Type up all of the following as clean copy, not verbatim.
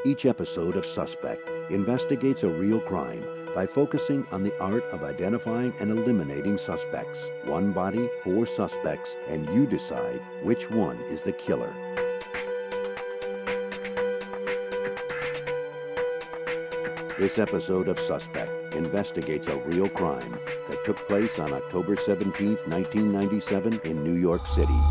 Each episode of Suspect investigates a real crime by focusing on the art of identifying and eliminating suspects. One body, four suspects, and you decide which one is the killer. This episode of Suspect investigates a real crime that took place on October 17, 1997 in New York City.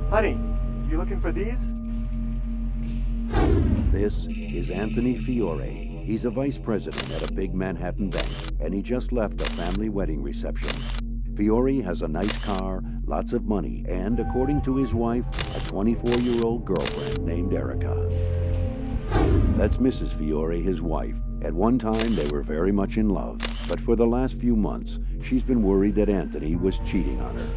Honey, you looking for these? This is Anthony Fiore. He's a vice president at a big Manhattan bank, and he just left a family wedding reception. Fiore has a nice car, lots of money, and according to his wife, a 24-year-old girlfriend named Erica. That's Mrs. Fiore, his wife. At one time, they were very much in love, but for the last few months, she's been worried that Anthony was cheating on her.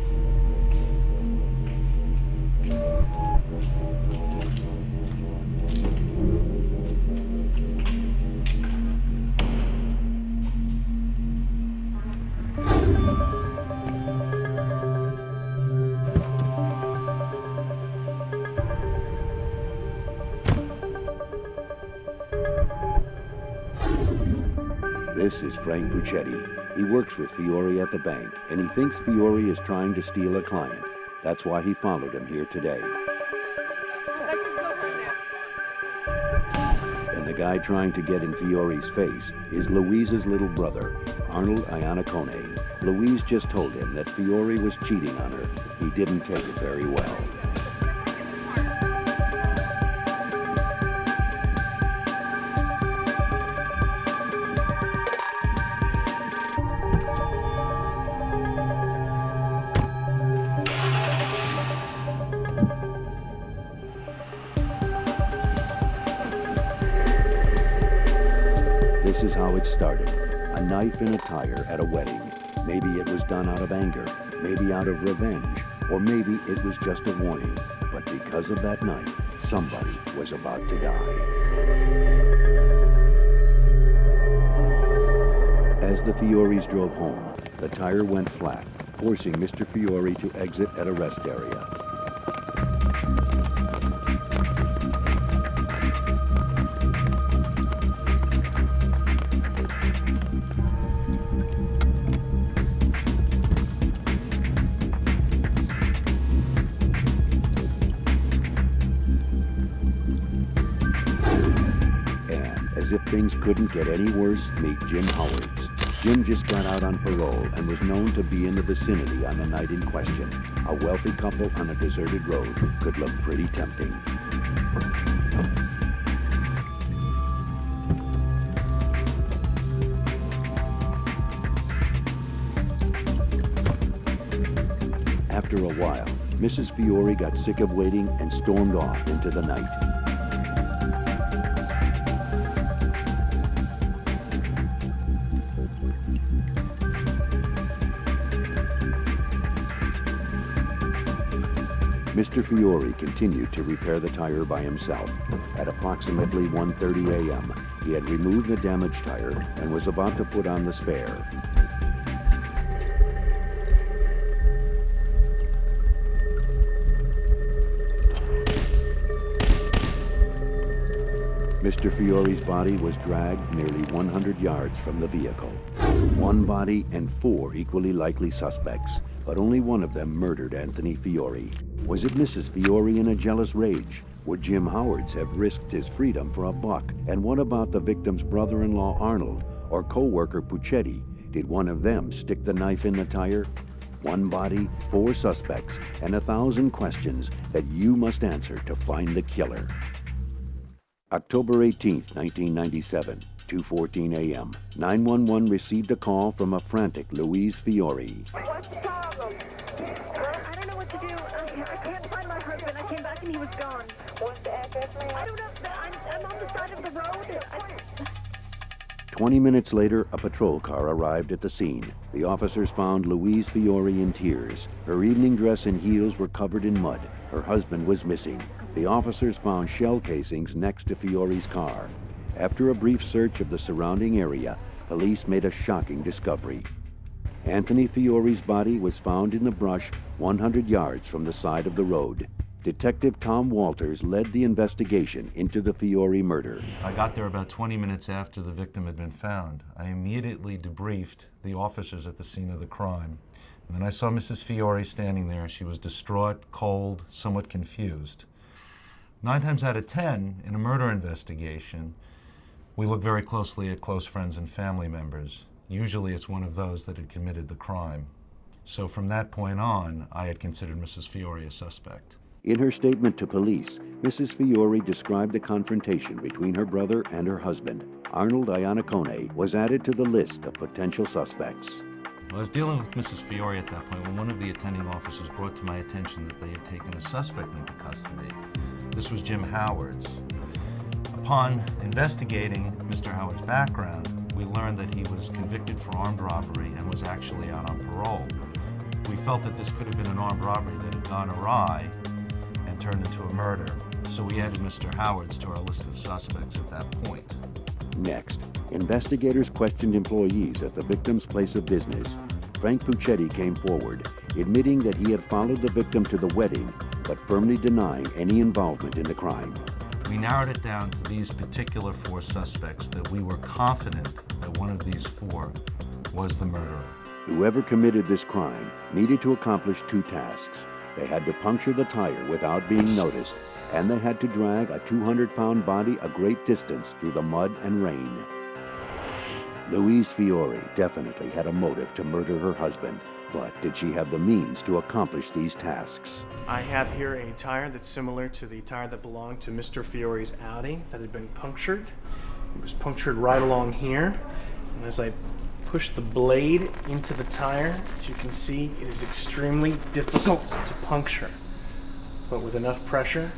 This is Frank Puccetti. He works with Fiore at the bank, and he thinks Fiore is trying to steal a client. That's why he followed him here today. Let's just go from there. And the guy trying to get in Fiore's face is Louise's little brother, Arnold Iannacone. Louise just told him that Fiore was cheating on her. He didn't take it very well. This is how it started. A knife in a tire at a wedding. Maybe it was done out of anger, maybe out of revenge, or maybe it was just a warning. But because of that knife, somebody was about to die. As the Fiores drove home, the tire went flat, forcing Mr. Fiore to exit at a rest area. As if things couldn't get any worse, meet Jim Howards. Jim just got out on parole and was known to be in the vicinity on the night in question. A wealthy couple on a deserted road could look pretty tempting. After a while, Mrs. Fiore got sick of waiting and stormed off into the night. Mr. Fiore continued to repair the tire by himself. At approximately 1:30 a.m., he had removed the damaged tire and was about to put on the spare. Mr. Fiore's body was dragged nearly 100 yards from the vehicle. One body and four equally likely suspects, but only one of them murdered Anthony Fiore. Was it Mrs. Fiore in a jealous rage? Would Jim Howards have risked his freedom for a buck? And what about the victim's brother-in-law Arnold or co-worker Puccetti? Did one of them stick the knife in the tire? One body, four suspects, and 1,000 questions that you must answer to find the killer. October 18th, 1997, 2:14 a.m. 911 received a call from a frantic Louise Fiore. What's the problem? Well, I don't know what to do. I can't find my husband. I came back and he was gone. What's the address, ma'am? I don't know. I'm on the side of the road. 20 minutes later, a patrol car arrived at the scene. The officers found Louise Fiore in tears. Her evening dress and heels were covered in mud. Her husband was missing. The officers found shell casings next to Fiore's car. After a brief search of the surrounding area, police made a shocking discovery. Anthony Fiore's body was found in the brush 100 yards from the side of the road. Detective Tom Walters led the investigation into the Fiore murder. I got there about 20 minutes after the victim had been found. I immediately debriefed the officers at the scene of the crime. And then I saw Mrs. Fiore standing there. She was distraught, cold, somewhat confused. 9 times out of 10, in a murder investigation, we look very closely at close friends and family members. Usually it's one of those that had committed the crime. So from that point on, I had considered Mrs. Fiore a suspect. In her statement to police, Mrs. Fiore described the confrontation between her brother and her husband. Arnold Iannacone was added to the list of potential suspects. I was dealing with Mrs. Fiore at that point when one of the attending officers brought to my attention that they had taken a suspect into custody. This was Jim Howard's. Upon investigating Mr. Howard's background, we learned that he was convicted for armed robbery and was actually out on parole. We felt that this could have been an armed robbery that had gone awry and turned into a murder. So we added Mr. Howard's to our list of suspects at that point. Next, investigators questioned employees at the victim's place of business. Frank Puccetti came forward, admitting that he had followed the victim to the wedding, but firmly denying any involvement in the crime. We narrowed it down to these particular 4 suspects that we were confident that one of these 4 was the murderer. Whoever committed this crime needed to accomplish 2 tasks. They had to puncture the tire without being noticed, and they had to drag a 200-pound body a great distance through the mud and rain. Louise Fiore definitely had a motive to murder her husband, but did she have the means to accomplish these tasks? I have here a tire that's similar to the tire that belonged to Mr. Fiore's Audi that had been punctured. It was punctured right along here, and as I push the blade into the tire, as you can see, it is extremely difficult to puncture. But with enough pressure,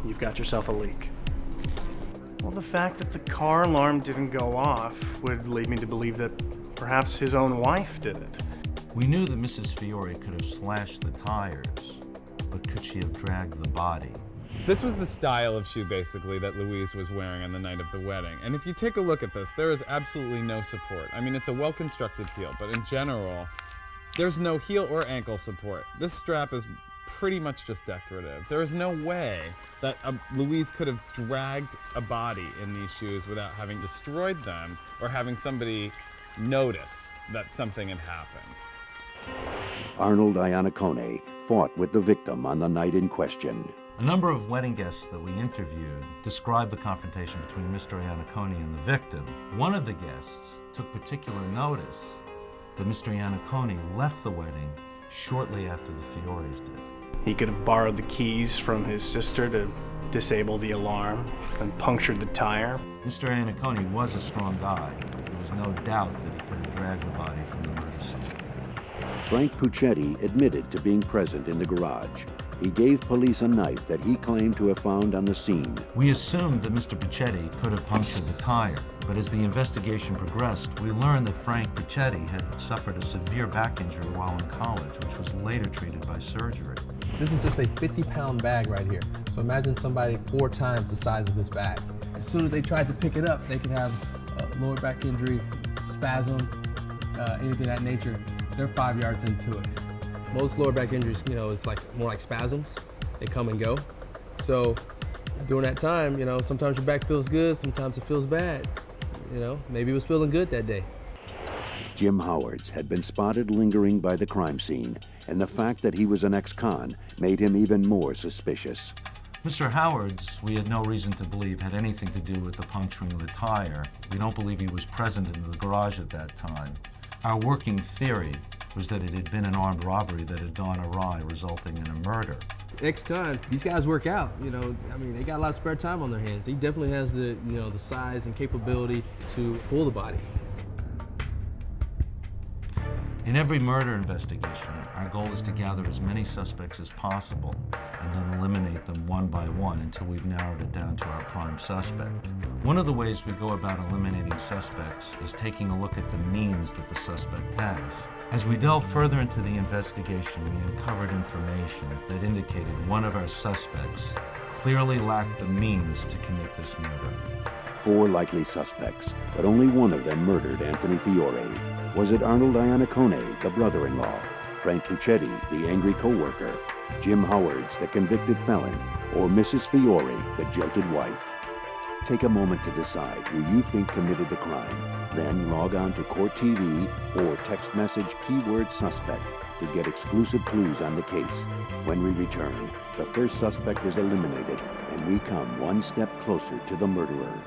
you've got yourself a leak. Well, the fact that the car alarm didn't go off would lead me to believe that perhaps his own wife did it. We knew that Mrs. Fiore could have slashed the tires, but could she have dragged the body? This was the style of shoe, basically, that Louise was wearing on the night of the wedding. And if you take a look at this, there is absolutely no support. I mean, it's a well-constructed heel, but in general, there's no heel or ankle support. This strap is pretty much just decorative. There is no way that Louise could have dragged a body in these shoes without having destroyed them or having somebody notice that something had happened. Arnold Iannacone fought with the victim on the night in question. A number of wedding guests that we interviewed described the confrontation between Mr. Iannacone and the victim. One of the guests took particular notice that Mr. Iannacone left the wedding shortly after the Fiores did. He could have borrowed the keys from his sister to disable the alarm and punctured the tire. Mr. Iannacone was a strong guy. There was no doubt that he could have dragged the body from the murder scene. Frank Puccetti admitted to being present in the garage. He gave police a knife that he claimed to have found on the scene. We assumed that Mr. Puccetti could have punctured the tire, but as the investigation progressed, we learned that Frank Puccetti had suffered a severe back injury while in college, which was later treated by surgery. This is just a 50-pound bag right here. So imagine somebody 4 times the size of this bag. As soon as they tried to pick it up, they could have lower back injury, spasm, anything of that nature. They're 5 yards into it. Most lower back injuries, it's like more like spasms. They come and go. So during that time, sometimes your back feels good, sometimes it feels bad. Maybe it was feeling good that day. Jim Howard's had been spotted lingering by the crime scene, and the fact that he was an ex-con made him even more suspicious. Mr. Howard's, we had no reason to believe, had anything to do with the puncturing of the tire. We don't believe he was present in the garage at that time. Our working theory was that it had been an armed robbery that had gone awry, resulting in a murder. Ex-con, these guys work out, they got a lot of spare time on their hands. He definitely has the, the size and capability to pull the body. In every murder investigation, our goal is to gather as many suspects as possible and then eliminate them one by one until we've narrowed it down to our prime suspect. One of the ways we go about eliminating suspects is taking a look at the means that the suspect has. As we delved further into the investigation, we uncovered information that indicated one of our suspects clearly lacked the means to commit this murder. 4 likely suspects, but only one of them murdered Anthony Fiore. Was it Arnold Iannaccone, the brother-in-law, Frank Puccetti, the angry co-worker, Jim Howards, the convicted felon, or Mrs. Fiore, the jilted wife? Take a moment to decide who you think committed the crime. Then log on to Court TV or text message keyword suspect to get exclusive clues on the case. When we return, the first suspect is eliminated and we come one step closer to the murderer.